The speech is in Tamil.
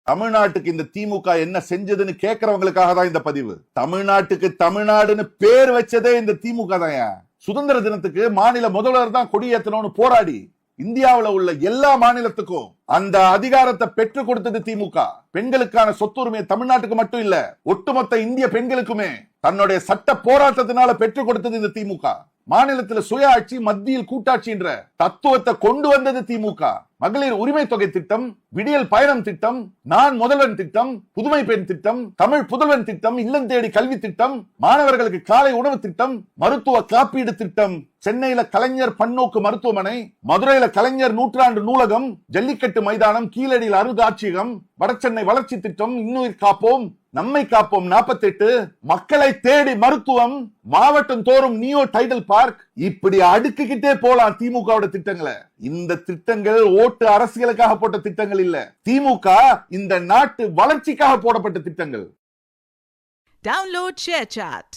தமிழ்நாட்டுக்கு இந்த திமுக என்ன செஞ்சதுன்னு கேட்கறவங்களுக்காக தான் இந்த பதிவு. தமிழ்நாட்டுக்கு தமிழ்நாடுன்னு பேர் வச்சதே இந்த திமுக தான். சுதந்திர தினத்துக்கு மாநில முதல்வர் தான் கொடியேற்றணும்னு போராடி இந்தியாவில் உள்ள எல்லா மாநிலத்துக்கும் அந்த அதிகாரத்தை பெற்றுக் கொடுத்தது திமுக. பெண்களுக்கான சொத்துரிமை தமிழ்நாட்டுக்கு மட்டும் இல்ல, ஒட்டுமொத்த இந்திய பெண்களுக்குமே தன்னுடைய சட்ட போராட்டத்தினால பெற்றுக் கொடுத்தது இந்த திமுக. மாநிலத்தில் சுய ஆட்சி, மத்தியில் கூட்டாட்சி என்ற தத்துவத்தை கொண்டு வந்தது திமுக. மகளிர் உரிமை தொகை திட்டம், விடியல் பயணம் திட்டம், நான் முதல்வன் திட்டம், புதுமை பெண் திட்டம், தமிழ் புதல்வன் திட்டம், இல்லம் தேடி கல்வி திட்டம், மாணவர்களுக்கு காலை உணவு திட்டம், மருத்துவ காப்பீடு திட்டம், சென்னையில கலைஞர் பன்னோக்கு மருத்துவமனை, மதுரையில கலைஞர் நூற்றாண்டு நூலகம், ஜல்லிக்கட்டு மைதானம், கீழடியில் அருங்காட்சியகம், வடசென்னை வளர்ச்சி திட்டம், இன்னுயிர் காப்போம், நம்மை காப்போம் 48, மக்களை தேடி மருத்துவம், மாவட்டம் தோறும் நியோ டைடல் பார்க், இப்படி அடுக்கிக்கிட்டே போலாம் திமுகவோட திட்டங்களை. இந்த திட்டங்கள் ஓட்டு அரசியலுக்காக போட்ட திட்டங்கள் இல்ல, திமுக இந்த நாட்டு வளர்ச்சிக்காக போடப்பட்ட திட்டங்கள். Download ShareChat.